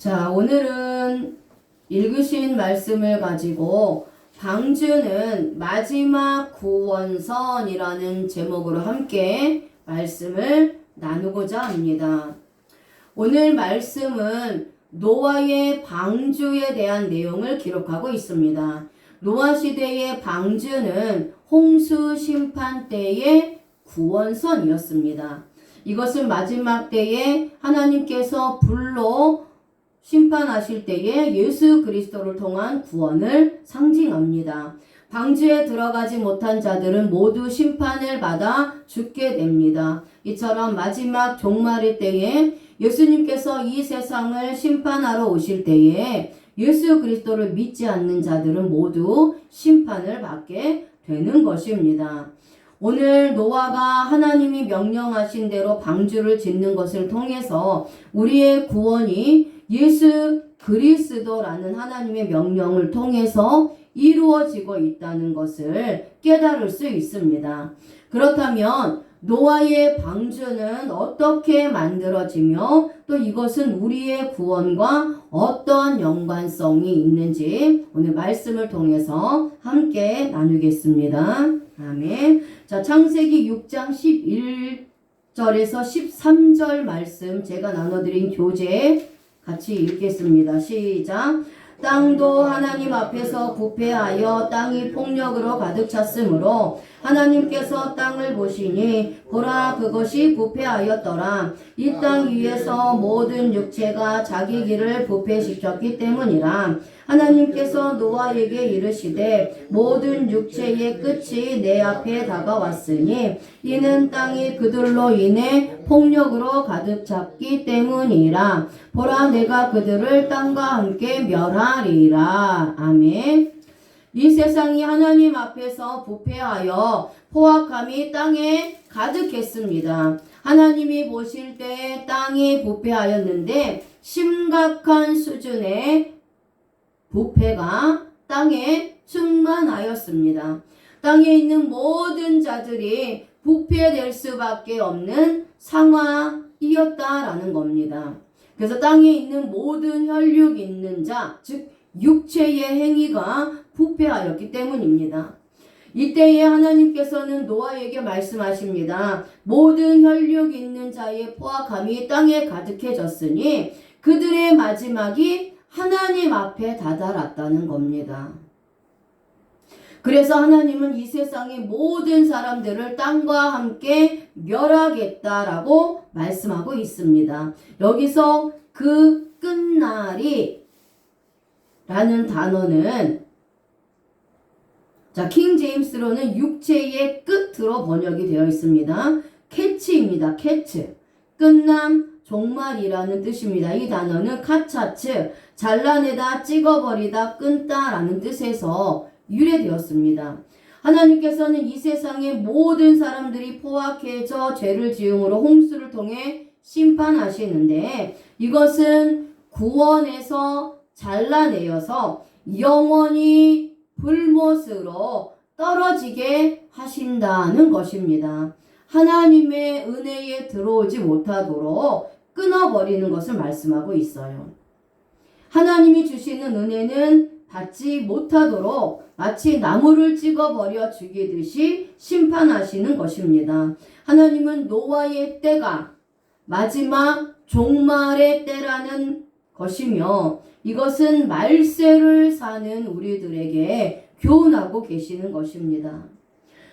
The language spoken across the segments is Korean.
자, 오늘은 읽으신 말씀을 가지고 방주는 마지막 구원선이라는 제목으로 함께 말씀을 나누고자 합니다. 오늘 말씀은 노아의 방주에 대한 내용을 기록하고 있습니다. 노아 시대의 방주는 홍수 심판 때의 구원선이었습니다. 이것은 마지막 때에 하나님께서 불로 심판하실 때에 예수 그리스도를 통한 구원을 상징합니다. 방주에 들어가지 못한 자들은 모두 심판을 받아 죽게 됩니다. 이처럼 마지막 종말의 때에 예수님께서 이 세상을 심판하러 오실 때에 예수 그리스도를 믿지 않는 자들은 모두 심판을 받게 되는 것입니다. 오늘 노아가 하나님이 명령하신 대로 방주를 짓는 것을 통해서 우리의 구원이 예수 그리스도라는 하나님의 명령을 통해서 이루어지고 있다는 것을 깨달을 수 있습니다. 그렇다면 노아의 방주는 어떻게 만들어지며 또 이것은 우리의 구원과 어떠한 연관성이 있는지 오늘 말씀을 통해서 함께 나누겠습니다. 아멘. 자, 창세기 6장 11절에서 13절 말씀 제가 나눠드린 교재 같이 읽겠습니다. 시작. 땅도 하나님 앞에서 부패하여 땅이 폭력으로 가득 찼으므로 하나님께서 땅을 보시니 보라 그것이 부패하였더라. 이 땅 위에서 모든 육체가 자기 길을 부패시켰기 때문이라. 하나님께서 노아에게 이르시되 모든 육체의 끝이 내 앞에 다가왔으니 이는 땅이 그들로 인해 폭력으로 가득 찼기 때문이라. 보라 내가 그들을 땅과 함께 멸하리라. 아멘. 이 세상이 하나님 앞에서 부패하여 포악함이 땅에 가득했습니다. 하나님이 보실 때 땅이 부패하였는데 심각한 수준의 부패가 땅에 충만하였습니다. 땅에 있는 모든 자들이 부패될 수밖에 없는 상황이었다라는 겁니다. 그래서 땅에 있는 모든 혈육 있는 자, 즉 육체의 행위가 부패하였기 때문입니다. 이때에 하나님께서는 노아에게 말씀하십니다. 모든 혈육 있는 자의 포악함이 땅에 가득해졌으니 그들의 마지막이 하나님 앞에 다다랐다는 겁니다. 그래서 하나님은 이 세상의 모든 사람들을 땅과 함께 멸하겠다라고 말씀하고 있습니다. 여기서 그 끝날이 라는 단어는 자, 킹 제임스로는 육체의 끝으로 번역이 되어 있습니다. 캐치입니다. 캐치. 끝남, 종말이라는 뜻입니다. 이 단어는 카차츠, 잘라내다, 찍어버리다, 끊다라는 뜻에서 유래되었습니다. 하나님께서는 이 세상의 모든 사람들이 포악해져 죄를 지음으로 홍수를 통해 심판하시는데 이것은 구원에서 잘라내어서 영원히 불못으로 떨어지게 하신다는 것입니다. 하나님의 은혜에 들어오지 못하도록 끊어버리는 것을 말씀하고 있어요. 하나님이 주시는 은혜는 받지 못하도록 마치 나무를 찍어버려 죽이듯이 심판하시는 것입니다. 하나님은 노아의 때가 마지막 종말의 때라는 것이며 이것은 말세를 사는 우리들에게 교훈하고 계시는 것입니다.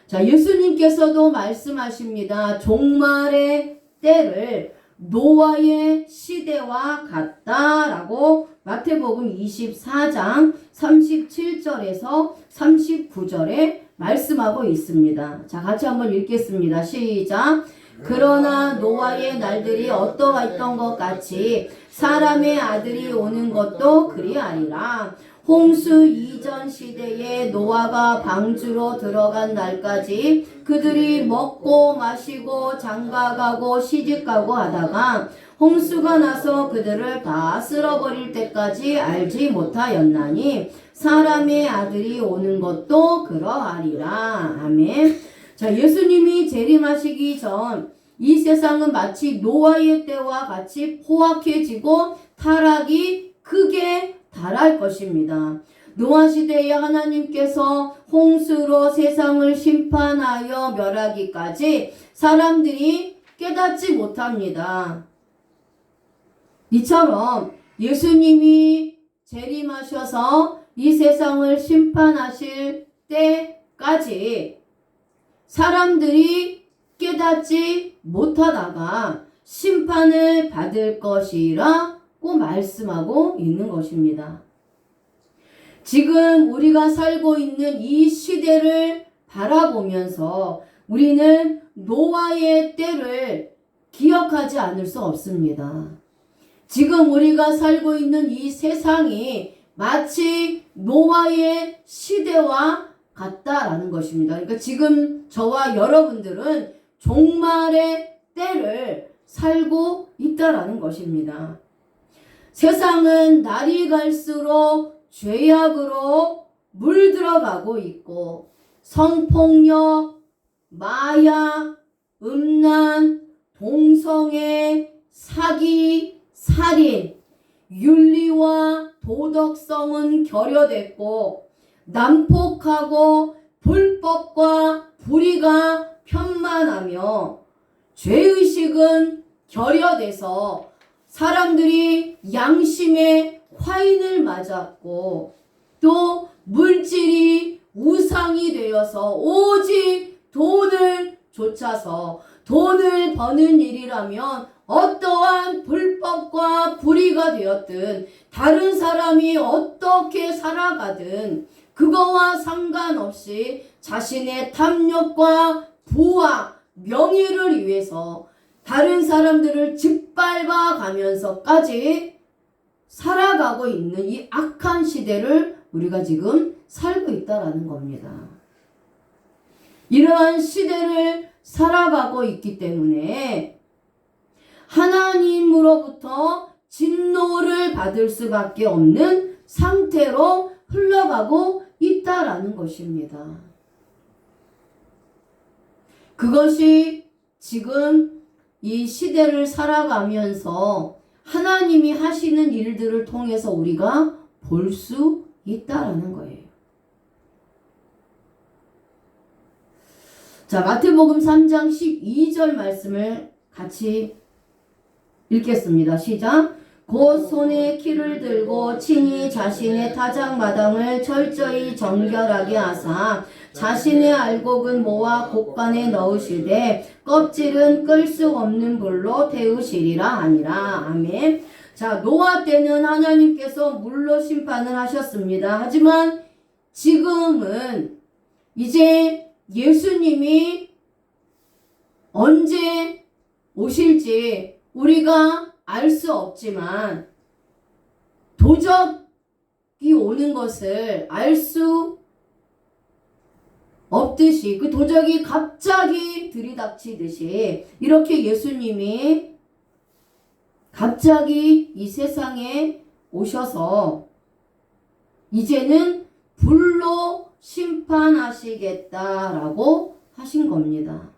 자, 예수님께서도 말씀하십니다. 종말의 때를 노아의 시대와 같다라고 마태복음 24장 37절에서 39절에 말씀하고 있습니다. 자, 같이 한번 읽겠습니다. 시작. 그러나 노아의 날들이 어떠했던 것 같이 사람의 아들이 오는 것도 그리하리라. 홍수 이전 시대에 노아가 방주로 들어간 날까지 그들이 먹고 마시고 장가가고 시집가고 하다가 홍수가 나서 그들을 다 쓸어버릴 때까지 알지 못하였나니 사람의 아들이 오는 것도 그러하리라. 아멘. 자, 예수님이 재림하시기 전 이 세상은 마치 노아의 때와 같이 포악해지고 타락이 크게 달할 것입니다. 노아 시대에 하나님께서 홍수로 세상을 심판하여 멸하기까지 사람들이 깨닫지 못합니다. 이처럼 예수님이 재림하셔서 이 세상을 심판하실 때까지 사람들이 깨닫지 못하다가 심판을 받을 것이라고 말씀하고 있는 것입니다. 지금 우리가 살고 있는 이 시대를 바라보면서 우리는 노아의 때를 기억하지 않을 수 없습니다. 지금 우리가 살고 있는 이 세상이 마치 노아의 시대와 같다라는 것입니다. 그러니까 지금 저와 여러분들은 종말의 때를 살고 있다라는 것입니다. 세상은 날이 갈수록 죄악으로 물들어가고 있고 성폭력, 마약, 음란, 동성애, 사기, 살인, 윤리와 도덕성은 결여됐고 난폭하고 불법과 불의가 편만하며 죄의식은 결여돼서 사람들이 양심의 화인을 맞았고 또 물질이 우상이 되어서 오직 돈을 좇아서 돈을 버는 일이라면 어떠한 불법과 불의가 되었든 다른 사람이 어떻게 살아가든 그거와 상관없이 자신의 탐욕과 부와 명예를 위해서 다른 사람들을 짓밟아 가면서까지 살아가고 있는 이 악한 시대를 우리가 지금 살고 있다라는 겁니다. 이러한 시대를 살아가고 있기 때문에 하나님으로부터 진노를 받을 수밖에 없는 상태로 흘러가고 있다라는 것입니다. 그것이 지금 이 시대를 살아가면서 하나님이 하시는 일들을 통해서 우리가 볼 수 있다라는 거예요. 자, 마태복음 3장 12절 말씀을 같이 읽겠습니다. 시작. 곧 손에 키를 들고 친히 자신의 타작마당을 철저히 정결하게 하사 자신의 알곡은 모아 곡간에 넣으시되 껍질은 끌 수 없는 불로 태우시리라 하니라. 아멘. 자, 노아 때는 하나님께서 물로 심판을 하셨습니다. 하지만 지금은 이제 예수님이 언제 오실지 우리가 알 수 없지만 도적이 오는 것을 알 수 없듯이 그 도적이 갑자기 들이닥치듯이 이렇게 예수님이 갑자기 이 세상에 오셔서 이제는 불로 심판하시겠다라고 하신 겁니다.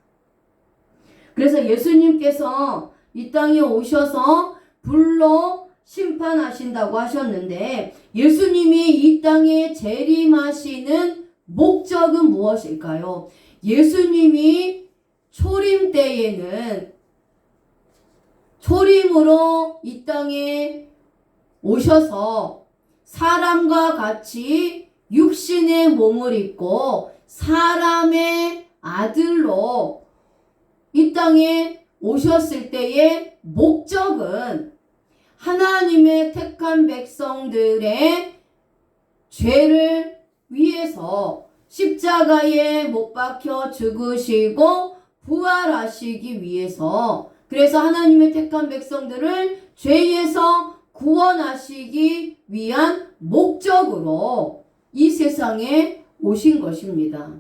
그래서 예수님께서 이 땅에 오셔서 불로 심판하신다고 하셨는데 예수님이 이 땅에 재림하시는 목적은 무엇일까요? 예수님이 초림 때에는 초림으로 이 땅에 오셔서 사람과 같이 육신의 몸을 입고 사람의 아들로 이 땅에 오셨을 때의 목적은 하나님의 택한 백성들의 죄를 위해서 십자가에 못 박혀 죽으시고 부활하시기 위해서 그래서 하나님의 택한 백성들을 죄에서 구원하시기 위한 목적으로 이 세상에 오신 것입니다.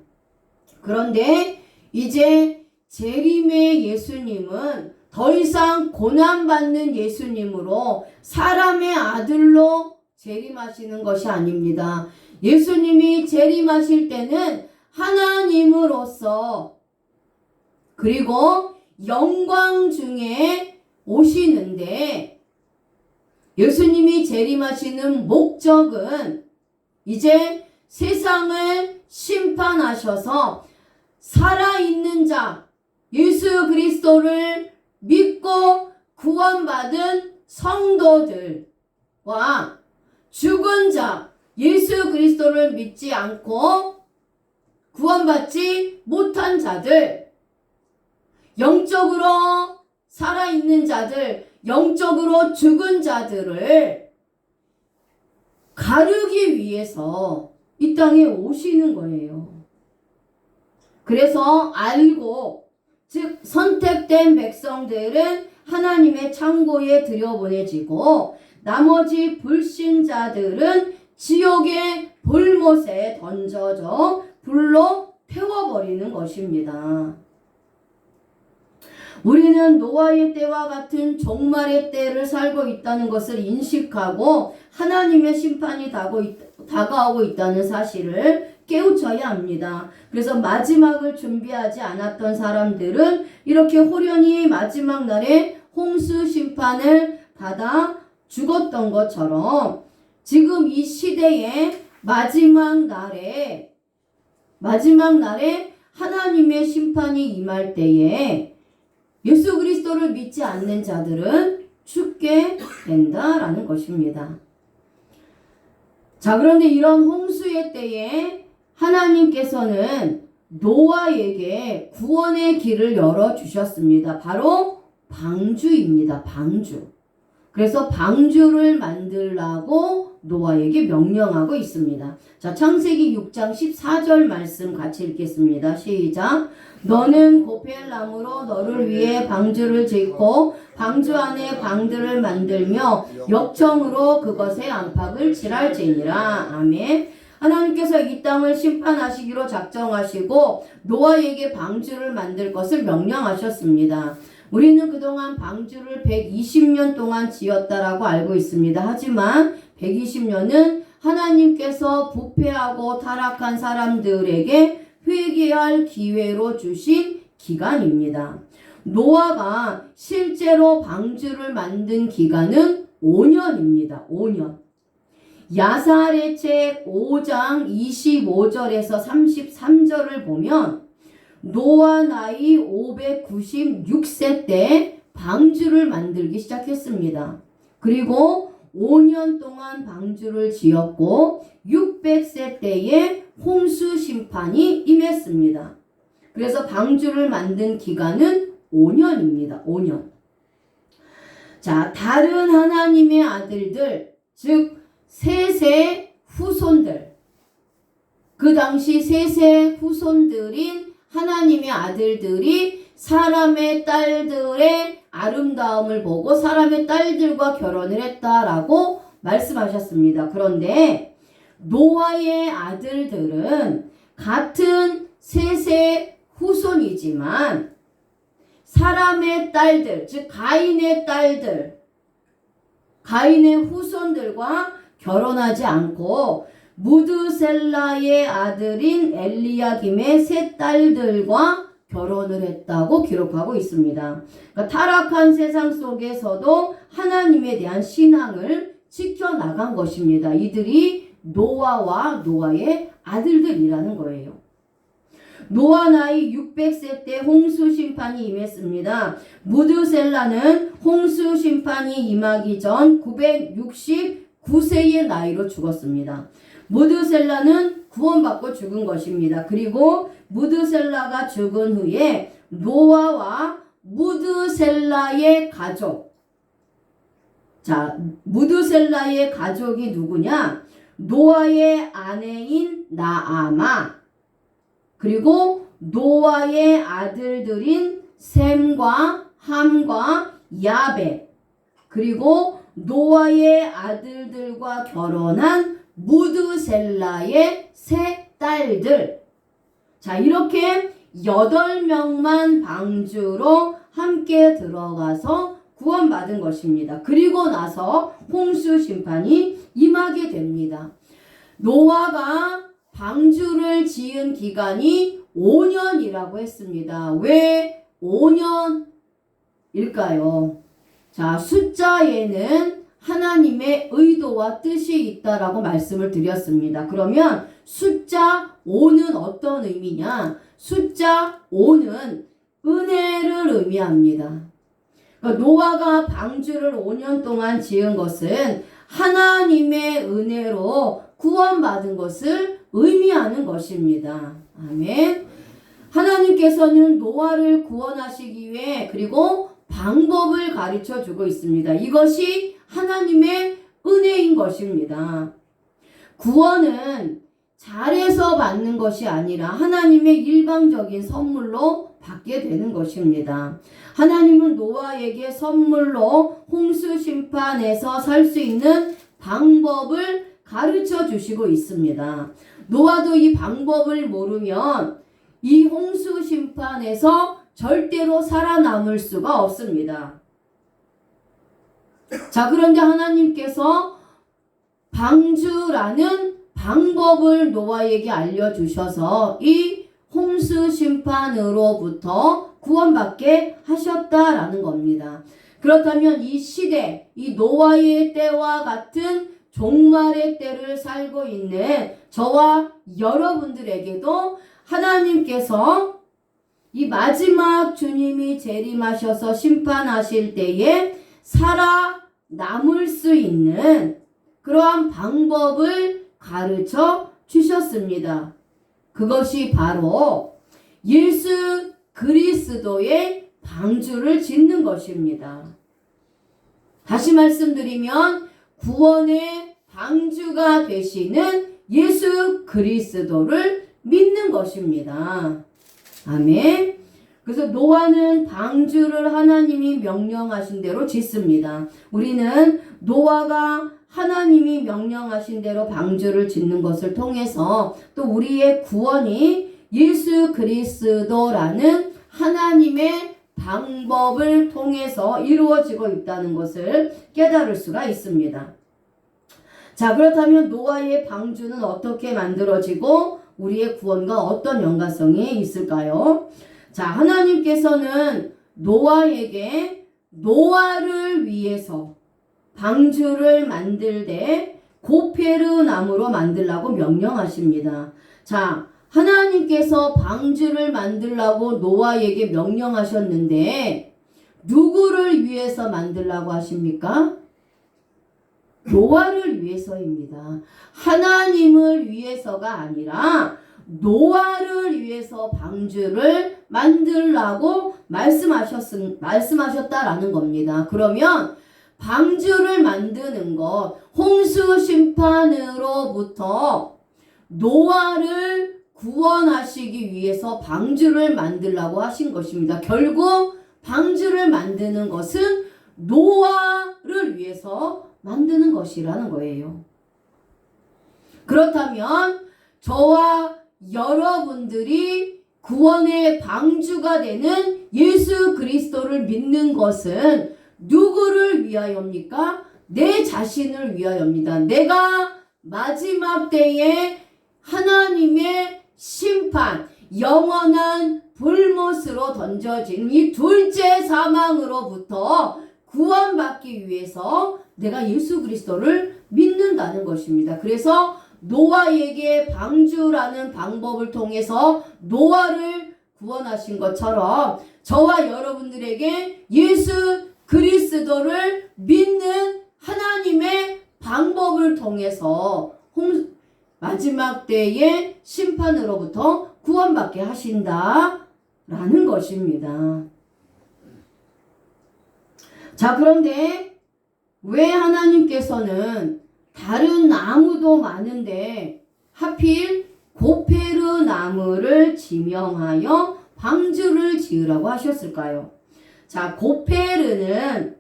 그런데 이제 재림의 예수님은 더 이상 고난받는 예수님으로 사람의 아들로 재림하시는 것이 아닙니다. 예수님이 재림하실 때는 하나님으로서 그리고 영광 중에 오시는데 예수님이 재림하시는 목적은 이제 세상을 심판하셔서 살아있는 자, 예수 그리스도를 믿고 구원받은 성도들과 죽은 자, 예수 그리스도를 믿지 않고 구원받지 못한 자들, 영적으로 살아있는 자들, 영적으로 죽은 자들을 가르기 위해서 이 땅에 오시는 거예요. 그래서 알고, 즉 선택된 백성들은 하나님의 창고에 들여보내지고 나머지 불신자들은 지옥의 불못에 던져져 불로 태워버리는 것입니다. 우리는 노아의 때와 같은 종말의 때를 살고 있다는 것을 인식하고 하나님의 심판이 다가오고 있다는 사실을 깨우쳐야 합니다. 그래서 마지막을 준비하지 않았던 사람들은 이렇게 호련히 마지막 날에 홍수 심판을 받아 죽었던 것처럼 지금 이 시대의 마지막 날에 하나님의 심판이 임할 때에 예수 그리스도를 믿지 않는 자들은 죽게 된다라는 것입니다. 자, 그런데 이런 홍수의 때에 하나님께서는 노아에게 구원의 길을 열어주셨습니다. 바로 방주입니다. 방주. 그래서 방주를 만들라고 노아에게 명령하고 있습니다. 자, 창세기 6장 14절 말씀 같이 읽겠습니다. 시작. 너는 고펠나무로 너를 위해 방주를 짓고 방주 안에 방들을 만들며 역청으로 그것에 안팎을 칠할지니라. 아멘. 하나님께서 이 땅을 심판하시기로 작정하시고 노아에게 방주를 만들 것을 명령하셨습니다. 우리는 그동안 방주를 120년 동안 지었다라고 알고 있습니다. 하지만 120년은 하나님께서 부패하고 타락한 사람들에게 회개할 기회로 주신 기간입니다. 노아가 실제로 방주를 만든 기간은 5년입니다. 5년. 야살의 책 5장 25절에서 33절을 보면 노아 나이 596세 때 방주를 만들기 시작했습니다. 그리고 5년 동안 방주를 지었고 600세 때에 홍수 심판이 임했습니다. 그래서 방주를 만든 기간은 5년입니다. 5년. 자, 다른 하나님의 아들들, 즉 셋의 후손들, 그 당시 셋의 후손들인 하나님의 아들들이 사람의 딸들의 아름다움을 보고 사람의 딸들과 결혼을 했다라고 말씀하셨습니다. 그런데 노아의 아들들은 같은 셋의 후손이지만 사람의 딸들, 즉 가인의 딸들, 가인의 후손들과 결혼하지 않고 무드셀라의 아들인 엘리야김의 세 딸들과 결혼을 했다고 기록하고 있습니다. 그러니까 타락한 세상 속에서도 하나님에 대한 신앙을 지켜나간 것입니다. 이들이 노아와 노아의 아들들이라는 거예요. 노아 나이 600세 때 홍수 심판이 임했습니다. 무드셀라는 홍수 심판이 임하기 전 969세의 나이로 죽었습니다. 무드셀라는 구원받고 죽은 것입니다. 그리고 무드셀라가 죽은 후에 노아와 무드셀라의 가족, 자, 무드셀라의 가족이 누구냐? 노아의 아내인 나아마, 그리고 노아의 아들들인 셈과 함과 야벳, 그리고 노아의 아들들과 결혼한 무드셀라의 세 딸들. 자, 이렇게 8명만 방주로 함께 들어가서 구원받은 것입니다. 그리고 나서 홍수 심판이 임하게 됩니다. 노아가 방주를 지은 기간이 5년이라고 했습니다. 왜 5년일까요? 자, 숫자에는 하나님의 의도와 뜻이 있다라고 말씀을 드렸습니다. 그러면 숫자 5는 어떤 의미냐? 숫자 5는 은혜를 의미합니다. 그러니까 노아가 방주를 5년 동안 지은 것은 하나님의 은혜로 구원받은 것을 의미하는 것입니다. 아멘. 하나님께서는 노아를 구원하시기 위해 그리고 방법을 가르쳐 주고 있습니다. 이것이 하나님의 은혜인 것입니다. 구원은 잘해서 받는 것이 아니라 하나님의 일방적인 선물로 받게 되는 것입니다. 하나님은 노아에게 선물로 홍수 심판에서 살 수 있는 방법을 가르쳐 주시고 있습니다. 노아도 이 방법을 모르면 이 홍수 심판에서 절대로 살아남을 수가 없습니다. 자, 그런데 하나님께서 방주라는 방법을 노아에게 알려주셔서 이 홍수 심판으로부터 구원받게 하셨다라는 겁니다. 그렇다면 이 시대, 이 노아의 때와 같은 종말의 때를 살고 있는 저와 여러분들에게도 하나님께서 이 마지막 주님이 재림하셔서 심판하실 때에 살아남을 수 있는 그러한 방법을 가르쳐 주셨습니다. 그것이 바로 예수 그리스도의 방주를 짓는 것입니다. 다시 말씀드리면 구원의 방주가 되시는 예수 그리스도를 믿는 것입니다. 아멘. 그래서 노아는 방주를 하나님이 명령하신 대로 짓습니다. 우리는 노아가 하나님이 명령하신 대로 방주를 짓는 것을 통해서 또 우리의 구원이 예수 그리스도라는 하나님의 방법을 통해서 이루어지고 있다는 것을 깨달을 수가 있습니다. 자, 그렇다면 노아의 방주는 어떻게 만들어지고 우리의 구원과 어떤 연관성이 있을까요? 자, 하나님께서는 노아에게 노아를 위해서 방주를 만들되 고페르 나무로 만들라고 명령하십니다. 자, 하나님께서 방주를 만들라고 노아에게 명령하셨는데 누구를 위해서 만들라고 하십니까? 노아를 위해서입니다. 하나님을 위해서가 아니라 노아를 위해서 방주를 만들라고 말씀하셨다라는 겁니다. 그러면 방주를 만드는 것, 홍수 심판으로부터 노아를 구원하시기 위해서 방주를 만들라고 하신 것입니다. 결국 방주를 만드는 것은 노아를 위해서 만드는 것이라는 거예요. 그렇다면 저와 여러분들이 구원의 방주가 되는 예수 그리스도를 믿는 것은 누구를 위하여입니까? 내 자신을 위하여입니다. 내가 마지막 때에 하나님의 심판, 영원한 불못으로 던져진 이 둘째 사망으로부터 구원받기 위해서 내가 예수 그리스도를 믿는다는 것입니다. 그래서 노아에게 방주라는 방법을 통해서 노아를 구원하신 것처럼 저와 여러분들에게 예수 그리스도를 믿는 하나님의 방법을 통해서 마지막 때의 심판으로부터 구원받게 하신다라는 것입니다. 자, 그런데 왜 하나님께서는 다른 나무도 많은데 하필 고페르 나무를 지명하여 방주를 지으라고 하셨을까요? 자, 고페르는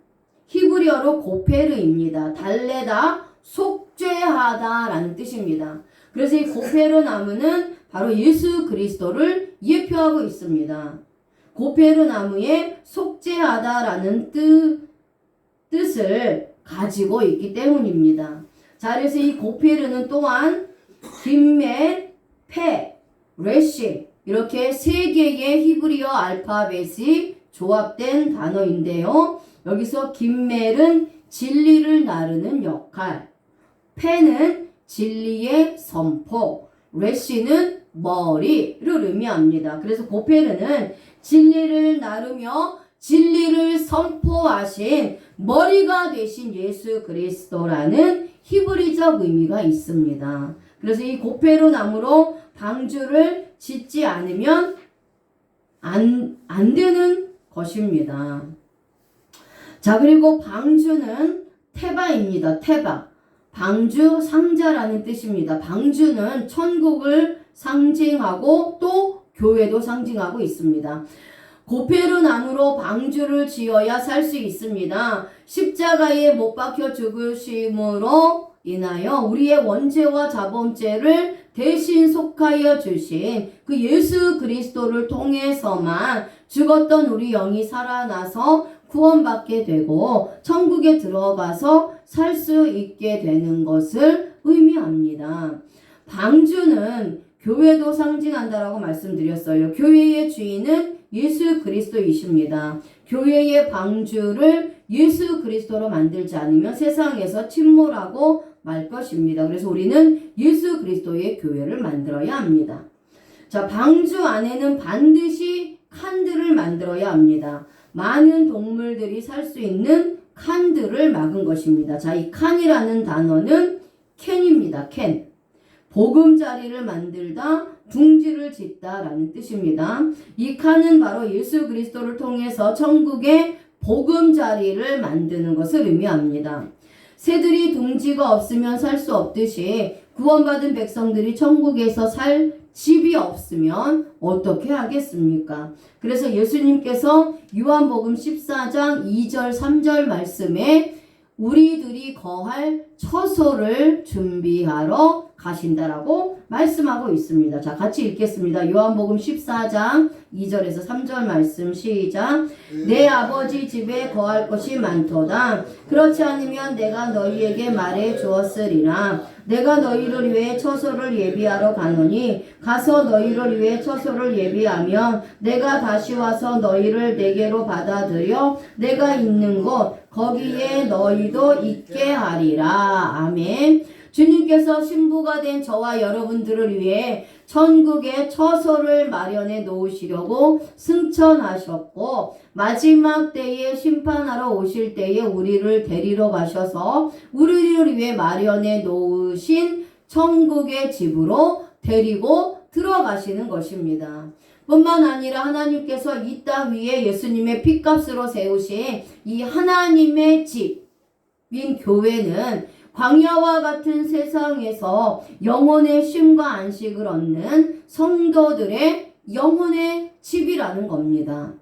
히브리어로 고페르입니다. 달래다, 속죄하다라는 뜻입니다. 그래서 이 고페르 나무는 바로 예수 그리스도를 예표하고 있습니다. 고페르 나무에 속죄하다라는 뜻을 가지고 있기 때문입니다. 자, 그래서 이 고페르는 또한 김멜, 페, 레시 이렇게 세 개의 히브리어 알파벳이 조합된 단어인데요. 여기서 김멜은 진리를 나르는 역할, 패는 진리의 선포, 레시는 머리를 의미합니다. 그래서 고페르는 진리를 나르며 진리를 선포하신 머리가 되신 예수 그리스도라는 히브리적 의미가 있습니다. 그래서 이 고페르 나무로 방주를 짓지 않으면 안 되는 것입니다. 자, 그리고 방주는 테바입니다. 테바. 방주 상자라는 뜻입니다. 방주는 천국을 상징하고 또 교회도 상징하고 있습니다. 고페르 나무로 방주를 지어야 살 수 있습니다. 십자가에 못 박혀 죽으심으로 인하여 우리의 원죄와 자범죄를 대신 속하여 주신 그 예수 그리스도를 통해서만 죽었던 우리 영이 살아나서 구원받게 되고 천국에 들어가서 살 수 있게 되는 것을 의미합니다. 방주는 교회도 상징한다라고 말씀드렸어요. 교회의 주인은 예수 그리스도이십니다. 교회의 방주를 예수 그리스도로 만들지 않으면 세상에서 침몰하고 말 것입니다. 그래서 우리는 예수 그리스도의 교회를 만들어야 합니다. 자, 방주 안에는 반드시 칸들을 만들어야 합니다. 많은 동물들이 살 수 있는 칸들을 막은 것입니다. 자, 이 칸이라는 단어는 캔입니다. 캔. 보금자리를 만들다, 둥지를 짓다 라는 뜻입니다. 이 칸은 바로 예수 그리스도를 통해서 천국의 보금자리를 만드는 것을 의미합니다. 새들이 둥지가 없으면 살 수 없듯이 구원받은 백성들이 천국에서 살 집이 없으면 어떻게 하겠습니까? 그래서 예수님께서 요한복음 14장 2절 3절 말씀에 우리들이 거할 처소를 준비하러 가신다라고 말씀하고 있습니다. 자, 같이 읽겠습니다. 요한복음 14장 2절에서 3절 말씀 시작. 내 아버지 집에 거할 것이 많도다. 그렇지 않으면 내가 너희에게 말해 주었으리라. 내가 너희를 위해 처소를 예비하러 가노니 가서 너희를 위해 처소를 예비하면 내가 다시 와서 너희를 내게로 받아들여 내가 있는 곳 거기에 너희도 있게 하리라. 아멘. 주님께서 신부가 된 저와 여러분들을 위해 천국에 처소를 마련해 놓으시려고 승천하셨고 마지막 때에 심판하러 오실 때에 우리를 데리러 가셔서 우리를 위해 마련해 놓으신 천국의 집으로 데리고 들어가시는 것입니다. 뿐만 아니라 하나님께서 이 땅 위에 예수님의 핏값으로 세우신 이 하나님의 집인 교회는 광야와 같은 세상에서 영혼의 쉼과 안식을 얻는 성도들의 영혼의 집이라는 겁니다.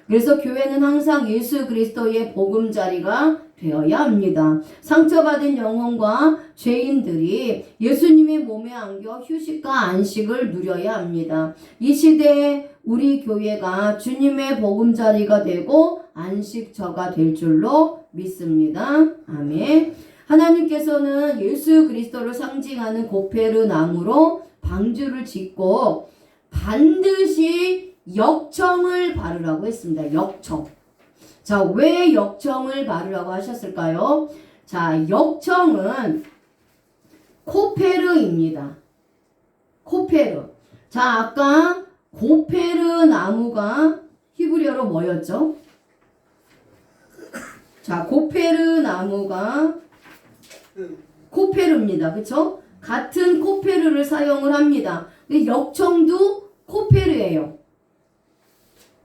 그래서 교회는 항상 예수 그리스도의 보금자리가 되어야 합니다. 상처받은 영혼과 죄인들이 예수님의 몸에 안겨 휴식과 안식을 누려야 합니다. 이 시대에 우리 교회가 주님의 보금자리가 되고 안식처가 될 줄로 믿습니다. 아멘. 하나님께서는 예수 그리스도를 상징하는 고페르 나무로 방주를 짓고 반드시 역청을 바르라고 했습니다. 역청. 자, 왜 역청을 바르라고 하셨을까요? 자, 역청은 코페르입니다. 코페르. 자, 아까 고페르 나무가 히브리어로 뭐였죠? 자, 고페르 나무가 코페르입니다. 그쵸? 같은 코페르를 사용을 합니다. 근데 역청도 코페르예요.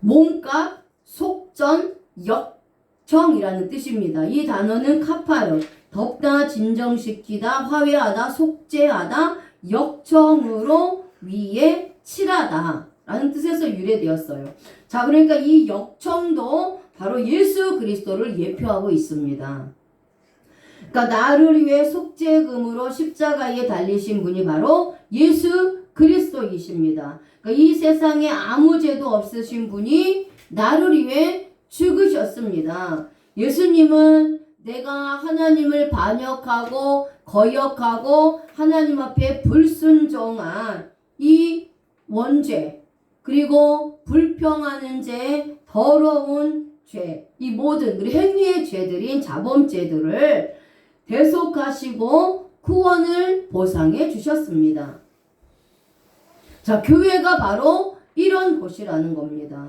몸값, 속전, 역청이라는 뜻입니다. 이 단어는 카파르, 덮다, 진정시키다, 화해하다, 속죄하다, 역청으로 위에 칠하다 라는 뜻에서 유래되었어요. 자, 그러니까 이 역청도 바로 예수 그리스도를 예표하고 있습니다. 그러니까 나를 위해 속죄금으로 십자가에 달리신 분이 바로 예수 그리스도이십니다. 그러니까 이 세상에 아무 죄도 없으신 분이 나를 위해 죽으셨습니다. 예수님은 내가 하나님을 반역하고 거역하고 하나님 앞에 불순종한 이 원죄 그리고 불평하는 죄 더러운 죄, 이 모든 우리 행위의 죄들인 자범죄들을 대속하시고 구원을 보상해 주셨습니다. 자, 교회가 바로 이런 곳이라는 겁니다.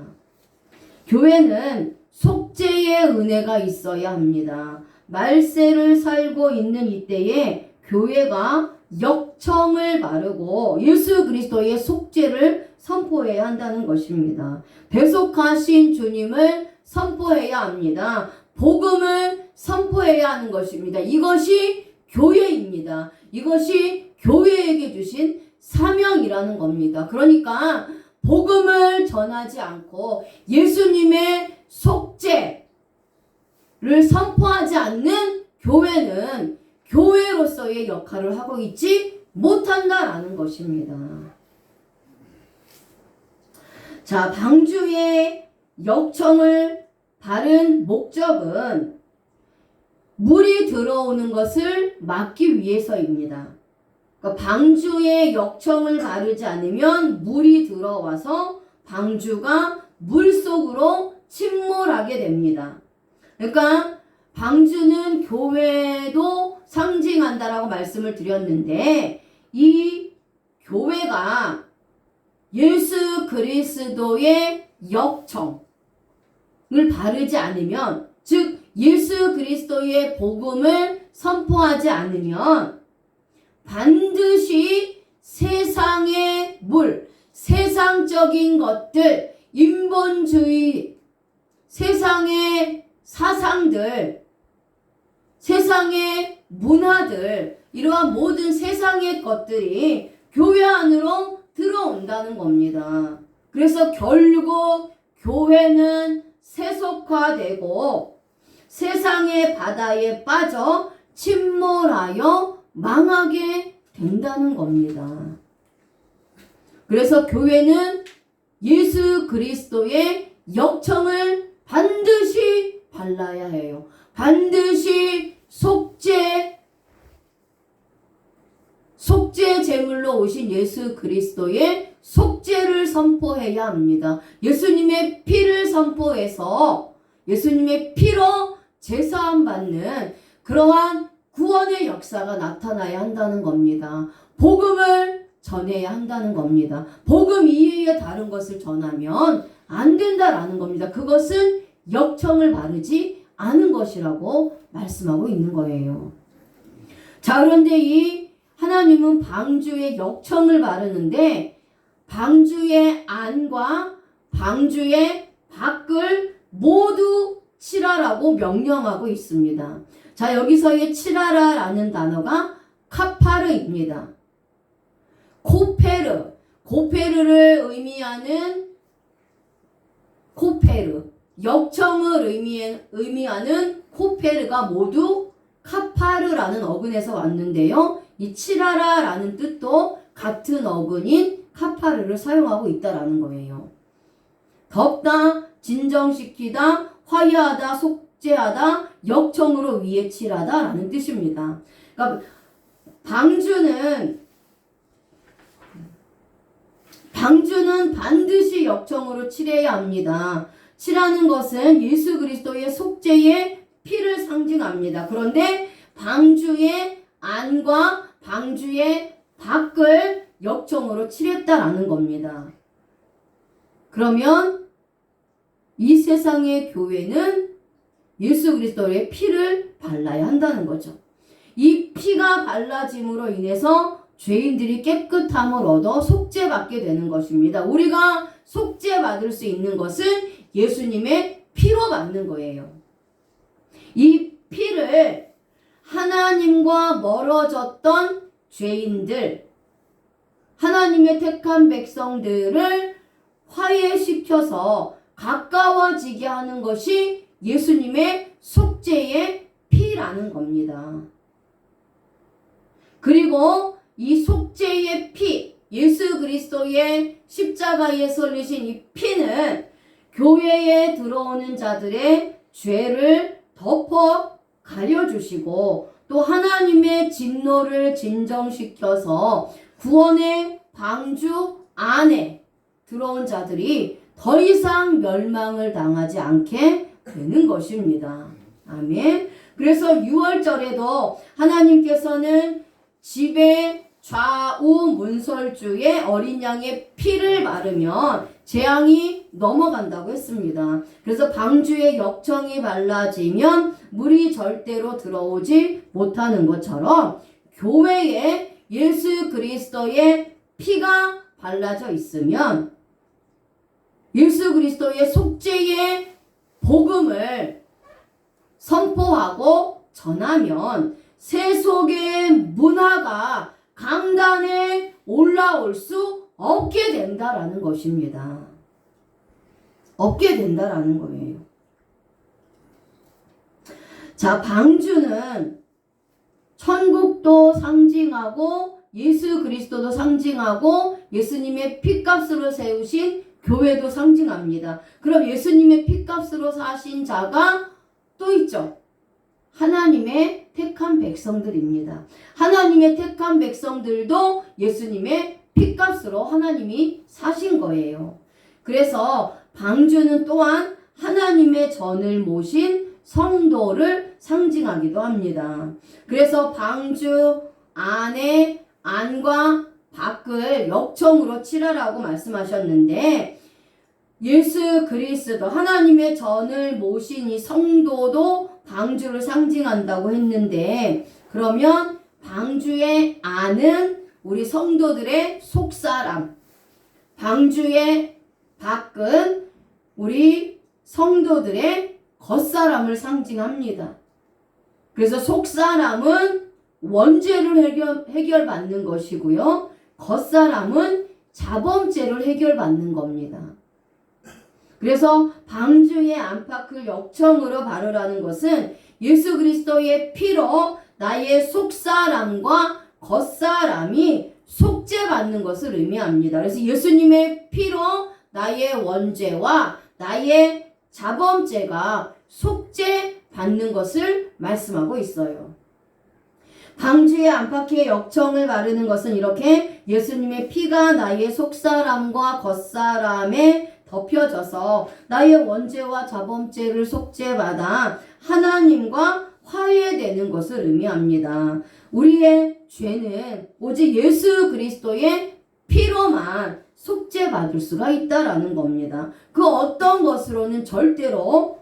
교회는 속죄의 은혜가 있어야 합니다. 말세를 살고 있는 이때에 교회가 역청을 바르고 예수 그리스도의 속죄를 선포해야 한다는 것입니다. 대속하신 주님을 선포해야 합니다. 복음을 선포해야 하는 것입니다. 이것이 교회입니다. 이것이 교회에게 주신 사명이라는 겁니다. 그러니까 복음을 전하지 않고 예수님의 속죄를 선포하지 않는 교회는 교회로서의 역할을 하고 있지 못한다라는 것입니다. 자, 방주의 역청을 바른 목적은 물이 들어오는 것을 막기 위해서입니다. 그러니까 방주에 역청을 바르지 않으면 물이 들어와서 방주가 물속으로 침몰하게 됩니다. 그러니까 방주는 교회도 상징한다라고 말씀을 드렸는데 이 교회가 예수 그리스도의 역청을 바르지 않으면, 즉 예수 그리스도의 복음을 선포하지 않으면 반드시 세상의 물, 세상적인 것들, 인본주의, 세상의 사상들, 세상의 문화들, 이러한 모든 세상의 것들이 교회 안으로 들어온다는 겁니다. 그래서 결국 교회는 세속화되고 세상의 바다에 빠져 침몰하여 망하게 된다는 겁니다. 그래서 교회는 예수 그리스도의 역청을 반드시 발라야 해요. 반드시 속죄 제물로 오신 예수 그리스도의 속죄를 선포해야 합니다. 예수님의 피를 선포해서 예수님의 피로 제사함 받는 그러한 구원의 역사가 나타나야 한다는 겁니다. 복음을 전해야 한다는 겁니다. 복음 이외에 다른 것을 전하면 안 된다라는 겁니다. 그것은 역청을 바르지 않은 것이라고 말씀하고 있는 거예요. 자, 그런데 이 하나님은 방주에 역청을 바르는데 방주의 안과 방주의 밖을 모두 칠하라고 명령하고 있습니다. 자, 여기서의 칠하라라는 단어가 카파르입니다. 고페르를 의미하는 코페르, 역청을 의미하는 코페르가 모두 카파르라는 어근에서 왔는데요. 이 칠하라라는 뜻도 같은 어근인 카파르를 사용하고 있다라는 거예요. 덮다, 진정시키다, 화해하다, 속죄하다, 역청으로 위에 칠하다라는 뜻입니다. 그러니까 방주는 반드시 역청으로 칠해야 합니다. 칠하는 것은 예수 그리스도의 속죄의 피를 상징합니다. 그런데 방주의 안과 방주의 밖을 역청으로 칠했다라는 겁니다. 그러면 이 세상의 교회는 예수 그리스도의 피를 발라야 한다는 거죠. 이 피가 발라짐으로 인해서 죄인들이 깨끗함을 얻어 속죄받게 되는 것입니다. 우리가 속죄받을 수 있는 것은 예수님의 피로 받는 거예요. 이 피를 하나님과 멀어졌던 죄인들, 하나님의 택한 백성들을 화해시켜서 가까워지게 하는 것이 예수님의 속죄의 피라는 겁니다. 그리고 이 속죄의 피, 예수 그리스도의 십자가에서 흘리신 이 피는 교회에 들어오는 자들의 죄를 덮어 가려주시고 또 하나님의 진노를 진정시켜서 구원의 방주 안에 들어온 자들이 더 이상 멸망을 당하지 않게 되는 것입니다. 아멘. 그래서 6월절에도 하나님께서는 집에 좌우 문설주에 어린 양의 피를 바르면 재앙이 넘어간다고 했습니다. 그래서 방주에 역청이 발라지면 물이 절대로 들어오지 못하는 것처럼 교회에 예수 그리스도의 피가 발라져 있으면 예수 그리스도의 속죄의 복음을 선포하고 전하면 세속의 문화가 강단에 올라올 수 없게 된다라는 것입니다. 없게 된다라는 거예요. 자, 방주는 천국도 상징하고 예수 그리스도도 상징하고 예수님의 핏값으로 세우신 교회도 상징합니다. 그럼 예수님의 핏값으로 사신 자가 또 있죠. 하나님의 택한 백성들입니다. 하나님의 택한 백성들도 예수님의 핏값으로 하나님이 사신 거예요. 그래서 방주는 또한 하나님의 전을 모신 성도를 상징하기도 합니다. 그래서 방주 안에 안과 밖을 역청으로 칠하라고 말씀하셨는데 예수 그리스도 하나님의 전을 모신 이 성도도 방주를 상징한다고 했는데 그러면 방주의 안은 우리 성도들의 속사람, 방주의 밖은 우리 성도들의 겉사람을 상징합니다. 그래서 속사람은 원죄를 해결받는 것이고요. 겉사람은 자범죄를 해결받는 겁니다. 그래서 방주의 안팎을 역청으로 바르라는 것은 예수 그리스도의 피로 나의 속사람과 겉사람이 속죄받는 것을 의미합니다. 그래서 예수님의 피로 나의 원죄와 나의 자범죄가 속죄받는 것을 말씀하고 있어요. 방주의 안팎에 역청을 바르는 것은 이렇게 예수님의 피가 나의 속사람과 겉사람에 덮여져서 나의 원죄와 자범죄를 속죄받아 하나님과 화해되는 것을 의미합니다. 우리의 죄는 오직 예수 그리스도의 피로만 속죄받을 수가 있다라는 겁니다. 그 어떤 것으로는 절대로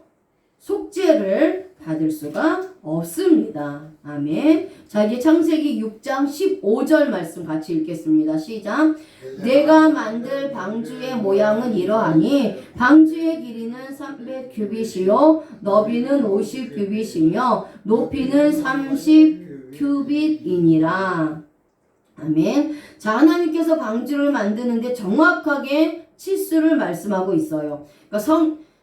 속죄를 받을 수가 없습니다. 아멘. 자, 이제 창세기 6장 15절 말씀 같이 읽겠습니다. 시작. 내가 만들 방주의 모양은 이러하니 방주의 길이는 300규빗이요 너비는 50규빗이며 높이는 30규빗이니라. 아멘. 자, 하나님께서 방주를 만드는데 정확하게 치수를 말씀하고 있어요. 그러니까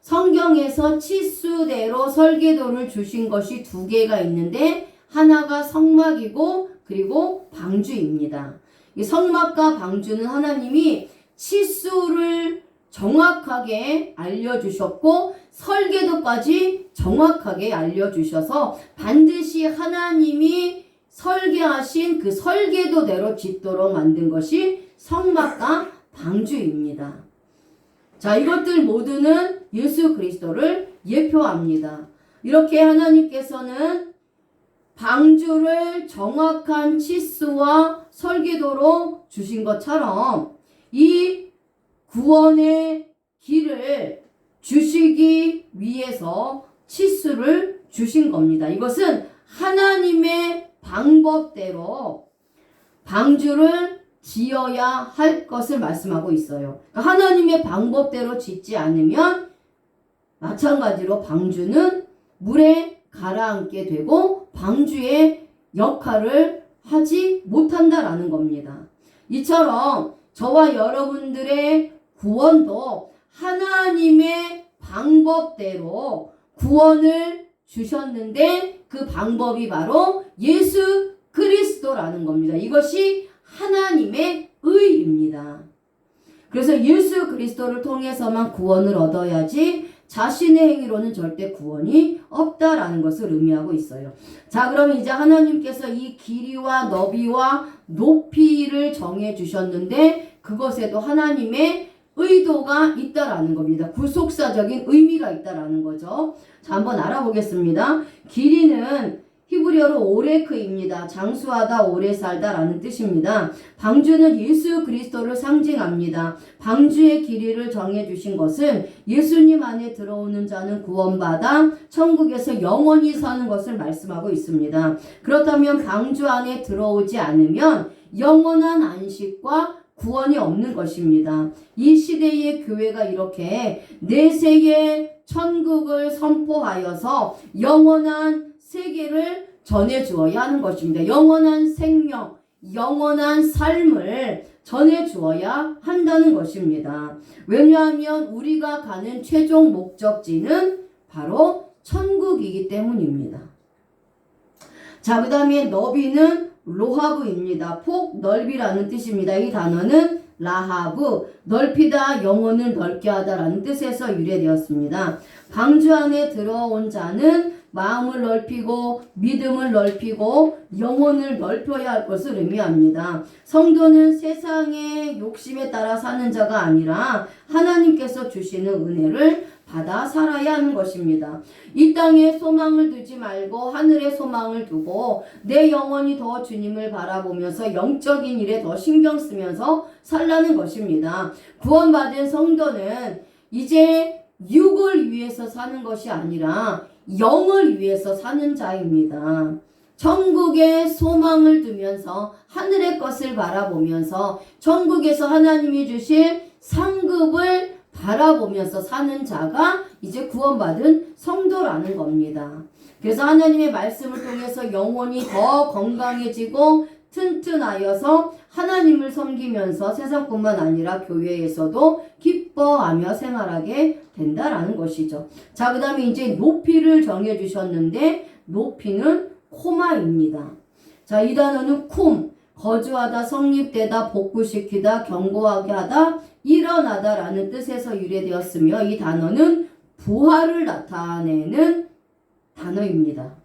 성경에서 치수대로 설계도를 주신 것이 두 개가 있는데 하나가 성막이고 그리고 방주입니다. 이 성막과 방주는 하나님이 치수를 정확하게 알려주셨고 설계도까지 정확하게 알려주셔서 반드시 하나님이 설계하신 그 설계도대로 짓도록 만든 것이 성막과 방주입니다. 자, 이것들 모두는 예수 그리스도를 예표합니다. 이렇게 하나님께서는 방주를 정확한 치수와 설계도로 주신 것처럼 이 구원의 길을 주시기 위해서 치수를 주신 겁니다. 이것은 하나님의 방법대로 방주를 지어야 할 것을 말씀하고 있어요. 그러니까 하나님의 방법대로 짓지 않으면 마찬가지로 방주는 물에 가라앉게 되고 방주의 역할을 하지 못한다라는 겁니다. 이처럼 저와 여러분들의 구원도 하나님의 방법대로 구원을 주셨는데 그 방법이 바로 예수 그리스도라는 겁니다. 이것이 하나님의 의입니다. 그래서 예수 그리스도를 통해서만 구원을 얻어야지 자신의 행위로는 절대 구원이 없다라는 것을 의미하고 있어요. 자, 그럼 이제 하나님께서 이 길이와 너비와 높이를 정해 주셨는데 그것에도 하나님의 의도가 있다라는 겁니다. 구속사적인 의미가 있다라는 거죠. 자, 한번 알아보겠습니다. 길이는 히브리어로 오레크입니다. 장수하다, 오래 살다라는 뜻입니다. 방주는 예수 그리스도를 상징합니다. 방주의 길이를 정해주신 것은 예수님 안에 들어오는 자는 구원받아 천국에서 영원히 사는 것을 말씀하고 있습니다. 그렇다면 방주 안에 들어오지 않으면 영원한 안식과 구원이 없는 것입니다. 이 시대의 교회가 이렇게 내세의 천국을 선포하여서 영원한 세계를 전해주어야 하는 것입니다. 영원한 생명, 영원한 삶을 전해주어야 한다는 것입니다. 왜냐하면 우리가 가는 최종 목적지는 바로 천국이기 때문입니다. 자, 그 다음에 너비는 로하브입니다. 폭, 넓이라는 뜻입니다. 이 단어는 라하브, 넓히다, 영혼을 넓게 하다라는 뜻에서 유래되었습니다. 방주 안에 들어온 자는 마음을 넓히고 믿음을 넓히고 영혼을 넓혀야 할 것을 의미합니다. 성도는 세상의 욕심에 따라 사는 자가 아니라 하나님께서 주시는 은혜를 받아 살아야 하는 것입니다. 이 땅에 소망을 두지 말고 하늘에 소망을 두고 내 영혼이 더 주님을 바라보면서 영적인 일에 더 신경 쓰면서 살라는 것입니다. 구원받은 성도는 이제 육을 위해서 사는 것이 아니라 영을 위해서 사는 자입니다. 천국에 소망을 두면서 하늘의 것을 바라보면서 천국에서 하나님이 주실 상급을 바라보면서 사는 자가 이제 구원받은 성도라는 겁니다. 그래서 하나님의 말씀을 통해서 영혼이 더 건강해지고 튼튼하여서 하나님을 섬기면서 세상뿐만 아니라 교회에서도 기뻐하며 생활하게 된다라는 것이죠. 자, 그 다음에 이제 높이를 정해 주셨는데 높이는 코마입니다. 자, 이 단어는 쿰, 거주하다, 성립되다, 복구시키다, 견고하게 하다, 일어나다 라는 뜻에서 유래되었으며 이 단어는 부활을 나타내는 단어입니다.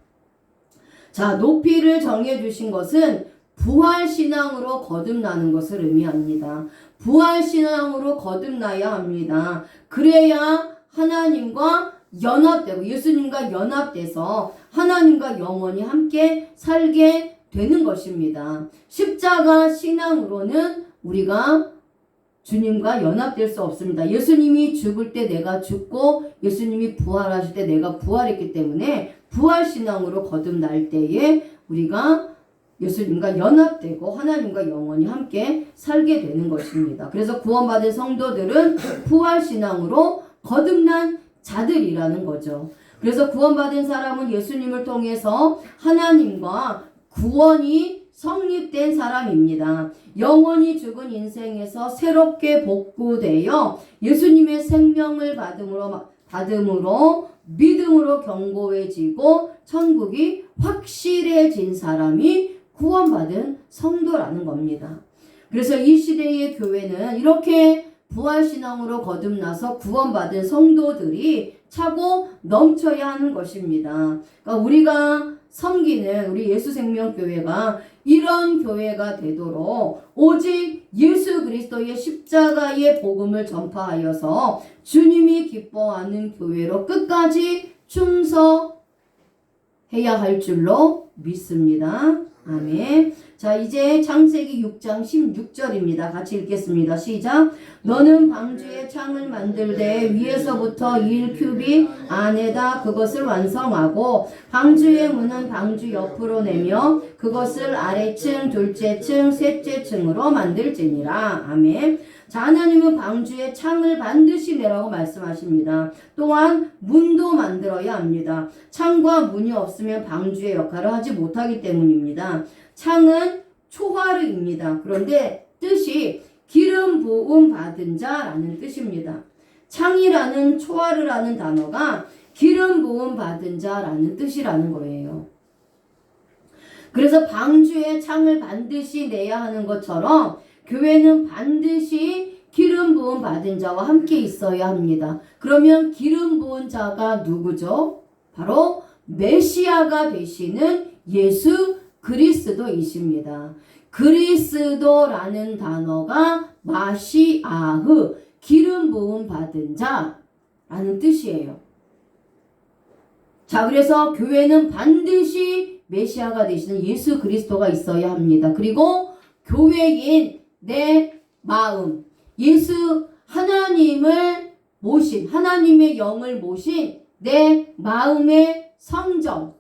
자, 높이를 정해 주신 것은 부활신앙으로 거듭나는 것을 의미합니다. 부활신앙으로 거듭나야 합니다. 그래야 하나님과 연합되고 예수님과 연합돼서 하나님과 영원히 함께 살게 되는 것입니다. 십자가 신앙으로는 우리가 주님과 연합될 수 없습니다. 예수님이 죽을 때 내가 죽고 예수님이 부활하실 때 내가 부활했기 때문에 부활신앙으로 거듭날 때에 우리가 예수님과 연합되고 하나님과 영원히 함께 살게 되는 것입니다. 그래서 구원받은 성도들은 부활신앙으로 거듭난 자들이라는 거죠. 그래서 구원받은 사람은 예수님을 통해서 하나님과 구원이 성립된 사람입니다. 영원히 죽은 인생에서 새롭게 복구되어 예수님의 생명을 받음으로 믿음으로 견고해지고 천국이 확실해진 사람이 구원받은 성도라는 겁니다. 그래서 이 시대의 교회는 이렇게 부활신앙으로 거듭나서 구원받은 성도들이 차고 넘쳐야 하는 것입니다. 그러니까 우리가 섬기는 우리 예수생명교회가 이런 교회가 되도록 오직 예수 그리스도의 십자가의 복음을 전파하여서 주님이 기뻐하는 교회로 끝까지 충성해야 할 줄로 믿습니다. 아멘. 자, 이제 창세기 6장 16절입니다. 같이 읽겠습니다. 시작. 너는 방주에 창을 만들되 위에서부터 1규빗 안에다 그것을 완성하고 방주의 문은 방주 옆으로 내며 그것을 아래층, 둘째층, 셋째층으로 만들지니라. 아멘. 자, 하나님은 방주에 창을 반드시 내라고 말씀하십니다. 또한 문도 만들어야 합니다. 창과 문이 없으면 방주의 역할을 하지 못하기 때문입니다. 창은 초하르입니다. 그런데 뜻이 기름 부음 받은 자라는 뜻입니다. 창이라는 초하르라는 단어가 기름 부음 받은 자라는 뜻이라는 거예요. 그래서 방주에 창을 반드시 내야 하는 것처럼 교회는 반드시 기름 부음 받은 자와 함께 있어야 합니다. 그러면 기름 부은 자가 누구죠? 바로 메시아가 되시는 예수 그리스도이십니다. 그리스도라는 단어가 마시아흐, 기름 부음 받은 자라는 뜻이에요. 자, 그래서 교회는 반드시 메시아가 되시는 예수 그리스도가 있어야 합니다. 그리고 교회인 내 마음, 예수 하나님을 모신, 하나님의 영을 모신 내 마음의 성전.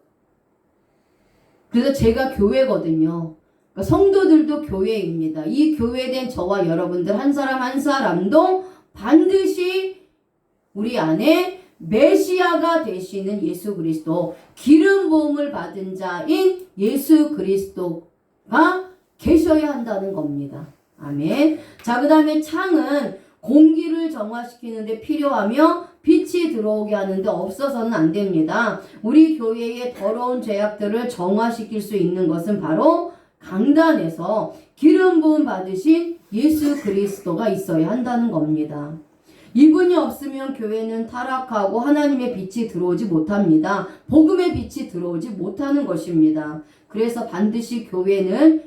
그래서 제가 교회거든요. 그러니까 성도들도 교회입니다. 이 교회된 저와 여러분들 한 사람 한 사람도 반드시 우리 안에 메시아가 되시는 예수 그리스도, 기름 부음을 받은 자인 예수 그리스도가 계셔야 한다는 겁니다. 아멘. 자, 그 다음에 창은 공기를 정화시키는데 필요하며 빛이 들어오게 하는데 없어서는 안 됩니다. 우리 교회의 더러운 죄악들을 정화시킬 수 있는 것은 바로 강단에서 기름 부음 받으신 예수 그리스도가 있어야 한다는 겁니다. 이분이 없으면 교회는 타락하고 하나님의 빛이 들어오지 못합니다. 복음의 빛이 들어오지 못하는 것입니다. 그래서 반드시 교회는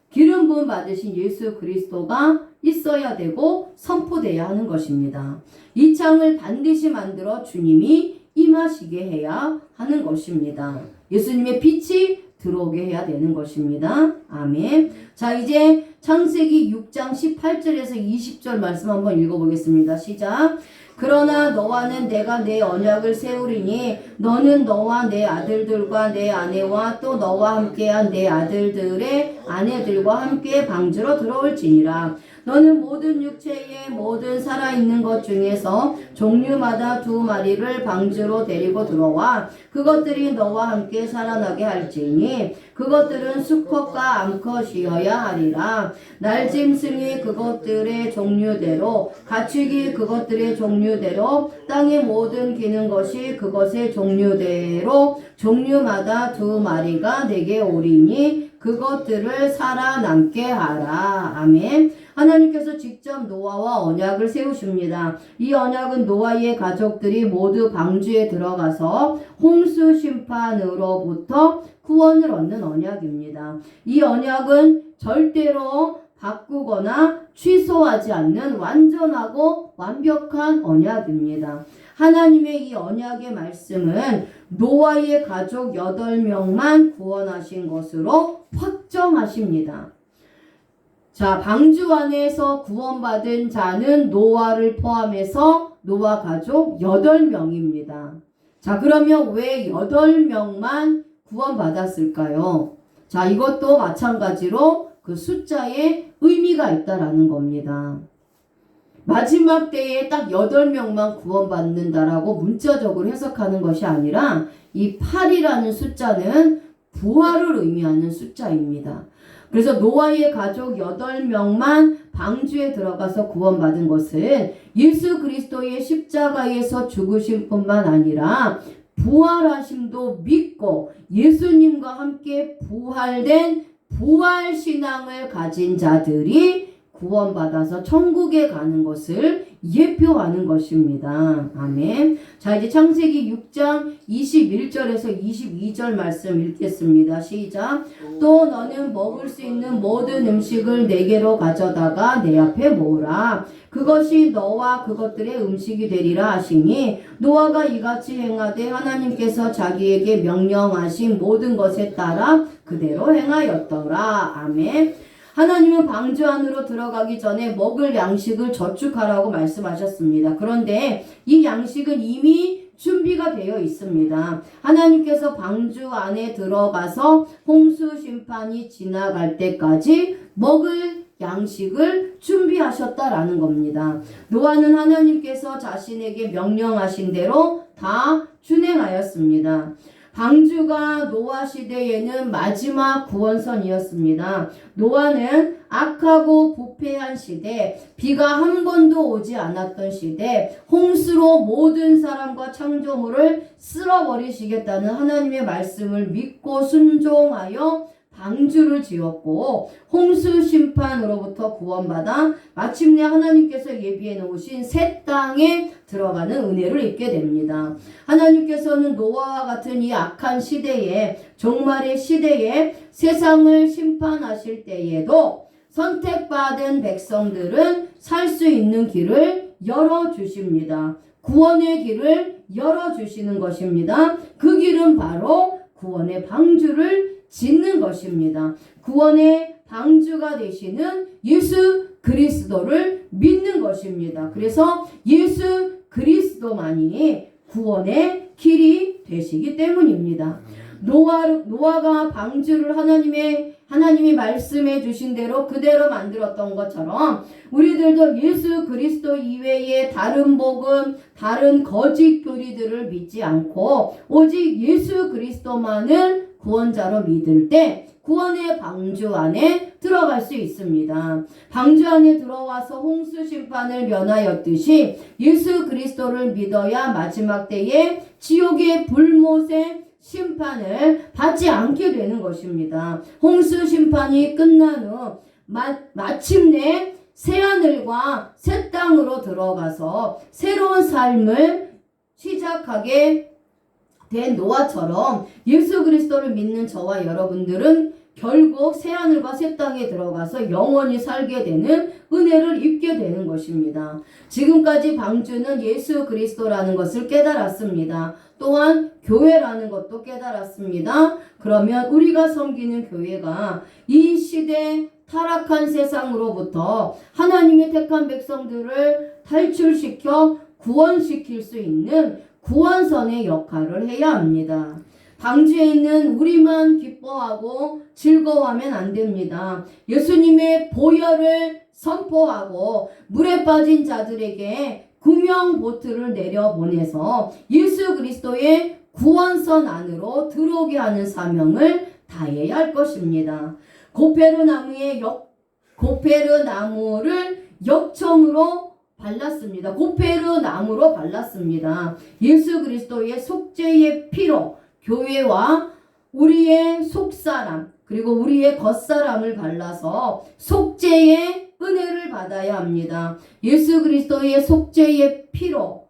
기름 부음 받으신 예수 그리스도가 있어야 되고 선포돼야 하는 것입니다. 이 창을 반드시 만들어 주님이 임하시게 해야 하는 것입니다. 예수님의 빛이 들어오게 해야 되는 것입니다. 아멘. 자, 이제 창세기 6장 18절에서 20절 말씀 한번 읽어보겠습니다. 시작. 그러나 너와는 내가 내 언약을 세우리니 너는 너와 내 아들들과 내 아내와 또 너와 함께한 내 아들들의 아내들과 함께 방주로 들어올지니라. 너는 모든 육체의 모든 살아있는 것 중에서 종류마다 2마리를 방주로 데리고 들어와 그것들이 너와 함께 살아나게 할지니 그것들은 수컷과 암컷이어야 하리라. 날짐승이 그것들의 종류대로 가축이 그것들의 종류대로 땅의 모든 기는 것이 그것의 종류대로 종류마다 2마리가 내게 오리니 그것들을 살아남게 하라. 아멘. 하나님께서 직접 노아와 언약을 세우십니다. 이 언약은 노아의 가족들이 모두 방주에 들어가서 홍수 심판으로부터 구원을 얻는 언약입니다. 이 언약은 절대로 바꾸거나 취소하지 않는 완전하고 완벽한 언약입니다. 하나님의 이 언약의 말씀은 노아의 가족 8명만 구원하신 것으로 확정하십니다. 자, 방주 안에서 구원받은 자는 노아를 포함해서 노아 가족 8명입니다. 자, 그러면 왜 8명만 구원받았을까요? 자, 이것도 마찬가지로 그 숫자에 의미가 있다라는 겁니다. 마지막 때에 딱 8명만 구원받는다라고 문자적으로 해석하는 것이 아니라 이 8이라는 숫자는 부활을 의미하는 숫자입니다. 그래서 노아의 가족 8명만 방주에 들어가서 구원받은 것은 예수 그리스도의 십자가에서 죽으심 뿐만 아니라 부활하심도 믿고 예수님과 함께 부활된 부활신앙을 가진 자들이 구원받아서 천국에 가는 것을 예표하는 것입니다. 아멘. 자, 이제 창세기 6장 21절에서 22절 말씀 읽겠습니다. 시작. 또 너는 먹을 수 있는 모든 음식을 내게로 가져다가 내 앞에 모으라. 그것이 너와 그것들의 음식이 되리라 하시니 노아가 이같이 행하되 하나님께서 자기에게 명령하신 모든 것에 따라 그대로 행하였더라. 아멘. 하나님은 방주 안으로 들어가기 전에 먹을 양식을 저축하라고 말씀하셨습니다. 그런데 이 양식은 이미 준비가 되어 있습니다. 하나님께서 방주 안에 들어가서 홍수 심판이 지나갈 때까지 먹을 양식을 준비하셨다라는 겁니다. 노아는 하나님께서 자신에게 명령하신 대로 다 준행하였습니다. 방주가 노아 시대에는 마지막 구원선이었습니다. 노아는 악하고 부패한 시대, 비가 한 번도 오지 않았던 시대, 홍수로 모든 사람과 창조물을 쓸어버리시겠다는 하나님의 말씀을 믿고 순종하여 방주를 지었고 홍수 심판으로부터 구원받아 마침내 하나님께서 예비해 놓으신 새 땅에 들어가는 은혜를 입게 됩니다. 하나님께서는 노아와 같은 이 악한 시대에 종말의 시대에 세상을 심판하실 때에도 선택받은 백성들은 살 수 있는 길을 열어주십니다. 구원의 길을 열어주시는 것입니다. 그 길은 바로 구원의 방주를 짓는 것입니다. 구원의 방주가 되시는 예수 그리스도를 믿는 것입니다. 그래서 예수 그리스도만이 구원의 길이 되시기 때문입니다. 노아가 방주를 하나님이 말씀해 주신 대로 그대로 만들었던 것처럼 우리들도 예수 그리스도 이외에 다른 복음, 다른 거짓 교리들을 믿지 않고 오직 예수 그리스도만을 구원자로 믿을 때 구원의 방주 안에 들어갈 수 있습니다. 방주 안에 들어와서 홍수 심판을 면하였듯이 예수 그리스도를 믿어야 마지막 때에 지옥의 불못의 심판을 받지 않게 되는 것입니다. 홍수 심판이 끝난 후 마침내 새하늘과 새 땅으로 들어가서 새로운 삶을 시작하게 된 노아처럼 예수 그리스도를 믿는 저와 여러분들은 결국 새하늘과 새 땅에 들어가서 영원히 살게 되는 은혜를 입게 되는 것입니다. 지금까지 방주는 예수 그리스도라는 것을 깨달았습니다. 또한 교회라는 것도 깨달았습니다. 그러면 우리가 섬기는 교회가 이 시대 타락한 세상으로부터 하나님의 택한 백성들을 탈출시켜 구원시킬 수 있는 구원선의 역할을 해야 합니다. 방주에 있는 우리만 기뻐하고 즐거워하면 안 됩니다. 예수님의 보혈을 선포하고 물에 빠진 자들에게 구명 보트를 내려보내서 예수 그리스도의 구원선 안으로 들어오게 하는 사명을 다해야 할 것입니다. 고페르 나무를 역청으로 발랐습니다. 고페르 나무로 발랐습니다. 예수 그리스도의 속죄의 피로 교회와 우리의 속사람 그리고 우리의 겉사람을 발라서 속죄의 은혜를 받아야 합니다. 예수 그리스도의 속죄의 피로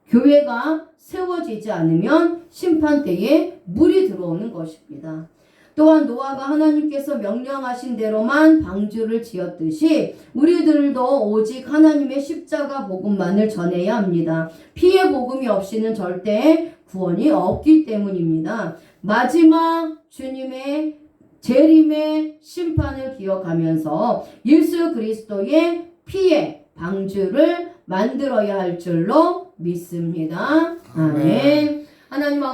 교회가 세워지지 않으면 심판 때에 물이 들어오는 것입니다. 또한 노아가 하나님께서 명령하신 대로만 방주를 지었듯이 우리들도 오직 하나님의 십자가 복음만을 전해야 합니다. 피의 복음이 없이는 절대 구원이 없기 때문입니다. 마지막 주님의 재림의 심판을 기억하면서 예수 그리스도의 피의 방주를 만들어야 할 줄로 믿습니다. 아멘. 하나님 아버지